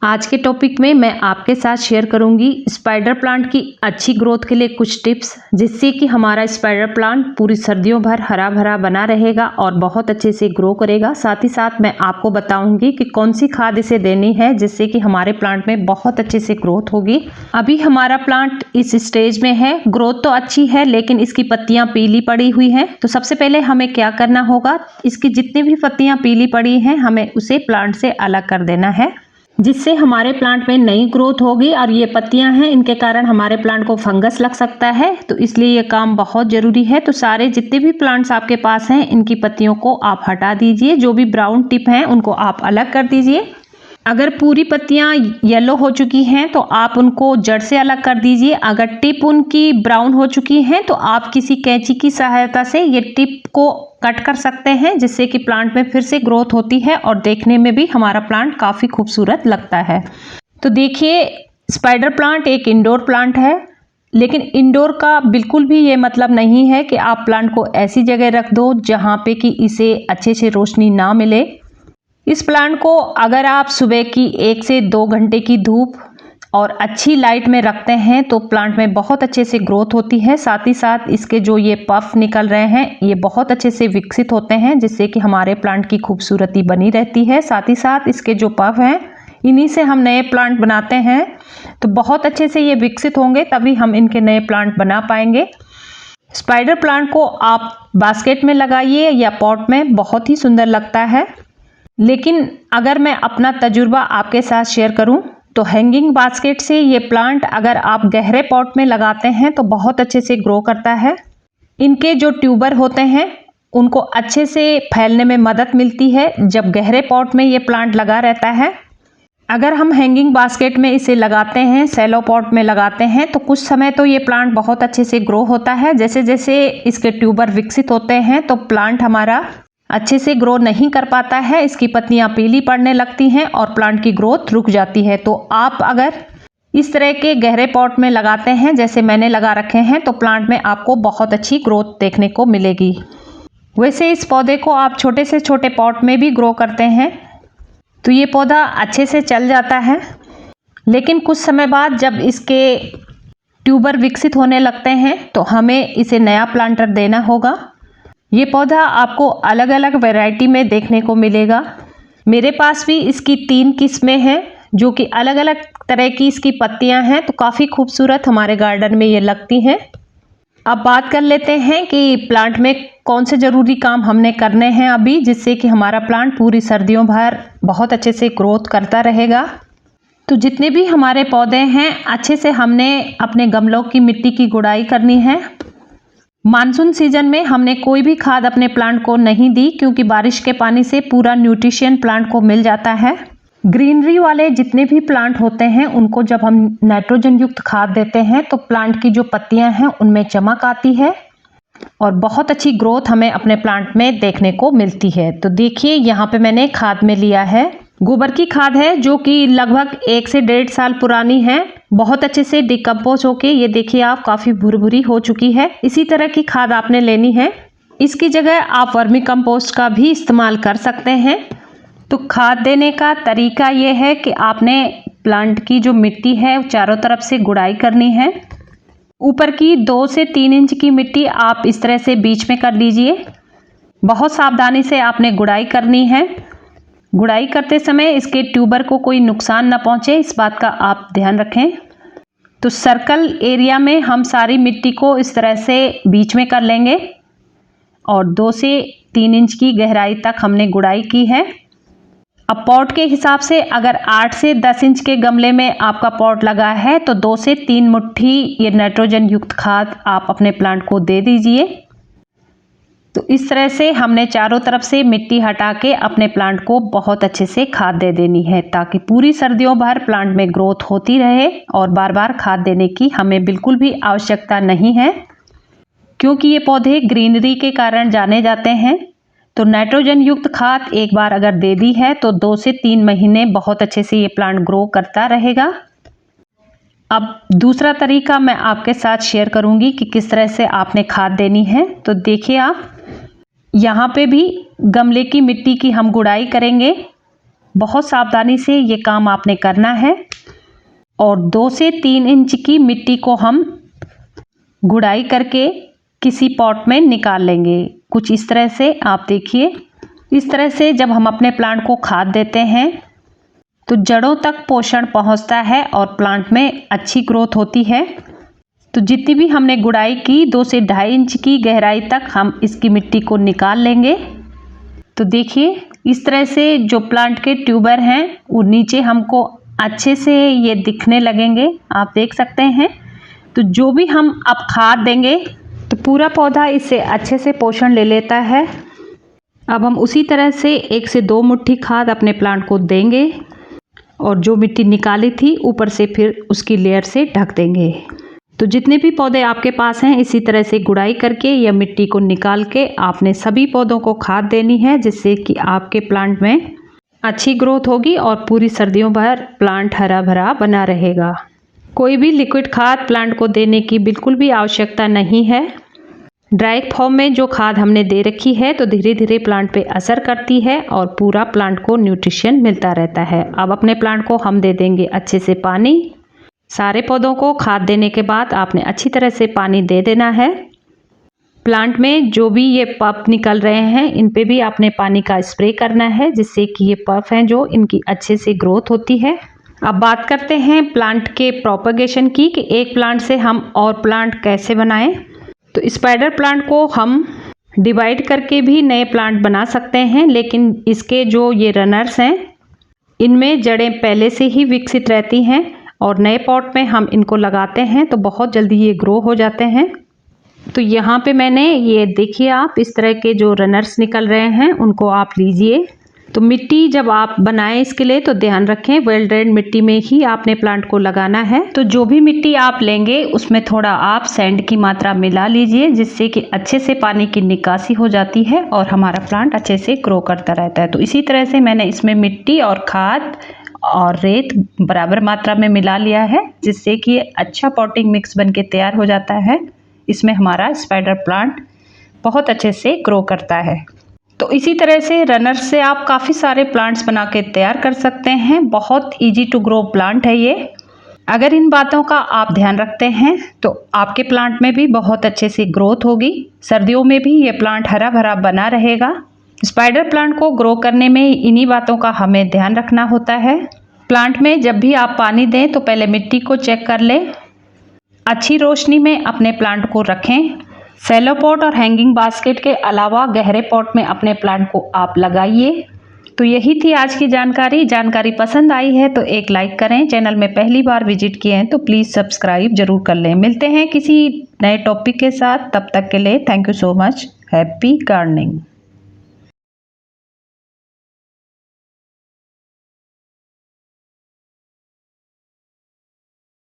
आज के टॉपिक में मैं आपके साथ शेयर करूंगी स्पाइडर प्लांट की अच्छी ग्रोथ के लिए कुछ टिप्स, जिससे कि हमारा स्पाइडर प्लांट पूरी सर्दियों भर हरा भरा बना रहेगा और बहुत अच्छे से ग्रो करेगा। साथ ही साथ मैं आपको बताऊंगी कि कौन सी खाद इसे देनी है जिससे कि हमारे प्लांट में बहुत अच्छे से ग्रोथ होगी। अभी हमारा प्लांट इस स्टेज में है, ग्रोथ तो अच्छी है लेकिन इसकी पत्तियां पीली पड़ी हुई हैं। तो सबसे पहले हमें क्या करना होगा, इसकी जितनी भी पत्तियां पीली पड़ी हैं हमें उसे प्लांट से अलग कर देना है, जिससे हमारे प्लांट में नई ग्रोथ होगी। और ये पत्तियां हैं, इनके कारण हमारे प्लांट को फंगस लग सकता है, तो इसलिए ये काम बहुत ज़रूरी है। तो सारे जितने भी प्लांट्स आपके पास हैं इनकी पत्तियों को आप हटा दीजिए, जो भी ब्राउन टिप हैं उनको आप अलग कर दीजिए। अगर पूरी पत्तियां येलो हो चुकी हैं तो आप उनको जड़ से अलग कर दीजिए। अगर टिप उनकी ब्राउन हो चुकी हैं तो आप किसी कैंची की सहायता से ये टिप को कट कर सकते हैं, जिससे कि प्लांट में फिर से ग्रोथ होती है और देखने में भी हमारा प्लांट काफ़ी खूबसूरत लगता है। तो देखिए, स्पाइडर प्लांट एक इंडोर प्लांट है, लेकिन इंडोर का बिल्कुल भी ये मतलब नहीं है कि आप प्लांट को ऐसी जगह रख दो जहाँ पे कि इसे अच्छे से रोशनी ना मिले। इस प्लांट को अगर आप सुबह की 1 से 2 घंटे की धूप और अच्छी लाइट में रखते हैं तो प्लांट में बहुत अच्छे से ग्रोथ होती है। साथ ही साथ इसके जो ये पफ निकल रहे हैं ये बहुत अच्छे से विकसित होते हैं, जिससे कि हमारे प्लांट की खूबसूरती बनी रहती है। साथ ही साथ इसके जो पफ हैं इन्हीं से हम नए प्लांट बनाते हैं, तो बहुत अच्छे से ये विकसित होंगे, तभी हम इनके नए प्लांट बना पाएंगे। स्पाइडर प्लांट को आप बास्केट में लगाइए या पॉट में, बहुत ही सुंदर लगता है। लेकिन अगर मैं अपना तजुर्बा आपके साथ शेयर करूं तो हैंगिंग बास्केट से ये प्लांट अगर आप गहरे पॉट में लगाते हैं तो बहुत अच्छे से ग्रो करता है। इनके जो ट्यूबर होते हैं उनको अच्छे से फैलने में मदद मिलती है जब गहरे पॉट में ये प्लांट लगा रहता है। अगर हम हैंगिंग बास्केट में इसे लगाते हैं, सैलो पॉट में लगाते हैं, तो कुछ समय तो ये प्लांट बहुत अच्छे से ग्रो होता है। जैसे जैसे इसके ट्यूबर विकसित होते हैं तो प्लांट हमारा अच्छे से ग्रो नहीं कर पाता है, इसकी पत्तियां पीली पड़ने लगती हैं और प्लांट की ग्रोथ रुक जाती है। तो आप अगर इस तरह के गहरे पॉट में लगाते हैं जैसे मैंने लगा रखे हैं तो प्लांट में आपको बहुत अच्छी ग्रोथ देखने को मिलेगी। वैसे इस पौधे को आप छोटे से छोटे पॉट में भी ग्रो करते हैं तो ये पौधा अच्छे से चल जाता है, लेकिन कुछ समय बाद जब इसके ट्यूबर विकसित होने लगते हैं तो हमें इसे नया प्लांटर देना होगा। ये पौधा आपको अलग अलग वैरायटी में देखने को मिलेगा। मेरे पास भी इसकी 3 किस्में हैं जो कि अलग अलग तरह की इसकी पत्तियां हैं, तो काफ़ी खूबसूरत हमारे गार्डन में ये लगती हैं। अब बात कर लेते हैं कि प्लांट में कौन से ज़रूरी काम हमने करने हैं अभी, जिससे कि हमारा प्लांट पूरी सर्दियों भर बहुत अच्छे से ग्रोथ करता रहेगा। तो जितने भी हमारे पौधे हैं अच्छे से हमने अपने गमलों की मिट्टी की गुड़ाई करनी है। मानसून सीजन में हमने कोई भी खाद अपने प्लांट को नहीं दी, क्योंकि बारिश के पानी से पूरा न्यूट्रिशन प्लांट को मिल जाता है। ग्रीनरी वाले जितने भी प्लांट होते हैं उनको जब हम नाइट्रोजन युक्त खाद देते हैं तो प्लांट की जो पत्तियां हैं उनमें चमक आती है और बहुत अच्छी ग्रोथ हमें अपने प्लांट में देखने को मिलती है। तो देखिए, यहाँ पे मैंने खाद में लिया है गोबर की खाद है, जो कि लगभग 1 से 1.5 साल पुरानी है। बहुत अच्छे से डिकम्पोज होके ये देखिए आप काफ़ी भुरभुरी हो चुकी है। इसी तरह की खाद आपने लेनी है। इसकी जगह आप वर्मी कंपोस्ट का भी इस्तेमाल कर सकते हैं। तो खाद देने का तरीका ये है कि आपने प्लांट की जो मिट्टी है चारों तरफ से गुड़ाई करनी है। ऊपर की 2 से 3 इंच की मिट्टी आप इस तरह से बीच में कर लीजिए। बहुत सावधानी से आपने गुड़ाई करनी है। गुड़ाई करते समय इसके ट्यूबर को कोई नुकसान न पहुंचे, इस बात का आप ध्यान रखें। तो सर्कल एरिया में हम सारी मिट्टी को इस तरह से बीच में कर लेंगे और 2 से 3 इंच की गहराई तक हमने गुड़ाई की है। अब पॉट के हिसाब से अगर 8 से 10 इंच के गमले में आपका पॉट लगा है तो 2 से 3 मुट्ठी ये नाइट्रोजन युक्त खाद आप अपने प्लांट को दे दीजिए। तो इस तरह से हमने चारों तरफ से मिट्टी हटा के अपने प्लांट को बहुत अच्छे से खाद दे देनी है, ताकि पूरी सर्दियों भर प्लांट में ग्रोथ होती रहे और बार बार खाद देने की हमें बिल्कुल भी आवश्यकता नहीं है, क्योंकि ये पौधे ग्रीनरी के कारण जाने जाते हैं। तो नाइट्रोजन युक्त खाद एक बार अगर दे दी है तो 2 से 3 महीने बहुत अच्छे से ये प्लांट ग्रो करता रहेगा। अब दूसरा तरीका मैं आपके साथ शेयर करूंगी कि किस तरह से आपने खाद देनी है। तो देखिए, आप यहाँ पे भी गमले की मिट्टी की हम गुड़ाई करेंगे बहुत सावधानी से ये काम आपने करना है। और 2 से 3 इंच की मिट्टी को हम गुड़ाई करके किसी पॉट में निकाल लेंगे। कुछ इस तरह से आप देखिए, इस तरह से जब हम अपने प्लांट को खाद देते हैं तो जड़ों तक पोषण पहुंचता है और प्लांट में अच्छी ग्रोथ होती है। तो जितनी भी हमने गुड़ाई की 2 से 2.5 इंच की गहराई तक हम इसकी मिट्टी को निकाल लेंगे। तो देखिए इस तरह से जो प्लांट के ट्यूबर हैं वो नीचे हमको अच्छे से ये दिखने लगेंगे, आप देख सकते हैं। तो जो भी हम अब खाद देंगे तो पूरा पौधा इससे अच्छे से पोषण ले लेता है। अब हम उसी तरह से 1 से 2 मुट्ठी खाद अपने प्लांट को देंगे और जो मिट्टी निकाली थी ऊपर से फिर उसकी लेयर से ढक देंगे। तो जितने भी पौधे आपके पास हैं इसी तरह से गुड़ाई करके या मिट्टी को निकाल के आपने सभी पौधों को खाद देनी है, जिससे कि आपके प्लांट में अच्छी ग्रोथ होगी और पूरी सर्दियों भर प्लांट हरा भरा बना रहेगा। कोई भी लिक्विड खाद प्लांट को देने की बिल्कुल भी आवश्यकता नहीं है। ड्राई फॉर्म में जो खाद हमने दे रखी है तो धीरे धीरे प्लांट पे असर करती है और पूरा प्लांट को न्यूट्रिशन मिलता रहता है। अब अपने प्लांट को हम दे देंगे अच्छे से पानी। सारे पौधों को खाद देने के बाद आपने अच्छी तरह से पानी दे देना है। प्लांट में जो भी ये पफ निकल रहे हैं इन पे भी आपने पानी का स्प्रे करना है, जिससे कि ये पफ हैं जो इनकी अच्छे से ग्रोथ होती है। अब बात करते हैं प्लांट के प्रोपगेशन की कि एक प्लांट से हम और प्लांट कैसे बनाएं। तो स्पाइडर प्लांट को हम डिवाइड करके भी नए प्लांट बना सकते हैं, लेकिन इसके जो ये रनर्स हैं इनमें जड़ें पहले से ही विकसित रहती हैं और नए पॉट में हम इनको लगाते हैं तो बहुत जल्दी ये ग्रो हो जाते हैं। तो यहाँ पे मैंने ये देखिए आप इस तरह के जो रनर्स निकल रहे हैं उनको आप लीजिए। तो मिट्टी जब आप बनाएं इसके लिए तो ध्यान रखें वेल ड्रेन्ड मिट्टी में ही आपने प्लांट को लगाना है। तो जो भी मिट्टी आप लेंगे उसमें थोड़ा आप सैंड की मात्रा मिला लीजिए, जिससे कि अच्छे से पानी की निकासी हो जाती है और हमारा प्लांट अच्छे से ग्रो करता रहता है। तो इसी तरह से मैंने इसमें मिट्टी और खाद और रेत बराबर मात्रा में मिला लिया है, जिससे कि अच्छा पॉटिंग मिक्स बनके तैयार हो जाता है। इसमें हमारा स्पाइडर प्लांट बहुत अच्छे से ग्रो करता है। तो इसी तरह से रनर से आप काफ़ी सारे प्लांट्स बना के तैयार कर सकते हैं। बहुत इजी टू ग्रो प्लांट है ये। अगर इन बातों का आप ध्यान रखते हैं तो आपके प्लांट में भी बहुत अच्छे से ग्रोथ होगी। सर्दियों में भी ये प्लांट हरा भरा बना रहेगा। स्पाइडर प्लांट को ग्रो करने में इन्हीं बातों का हमें ध्यान रखना होता है। प्लांट में जब भी आप पानी दें तो पहले मिट्टी को चेक कर लें। अच्छी रोशनी में अपने प्लांट को रखें। सैलो पॉट और हैंगिंग बास्केट के अलावा गहरे पॉट में अपने प्लांट को आप लगाइए। तो यही थी आज की जानकारी पसंद आई है तो एक लाइक करें। चैनल में पहली बार विजिट किए हैं तो प्लीज़ सब्सक्राइब जरूर कर लें। मिलते हैं किसी नए टॉपिक के साथ, तब तक के लिए thank you so much. Happy gardening.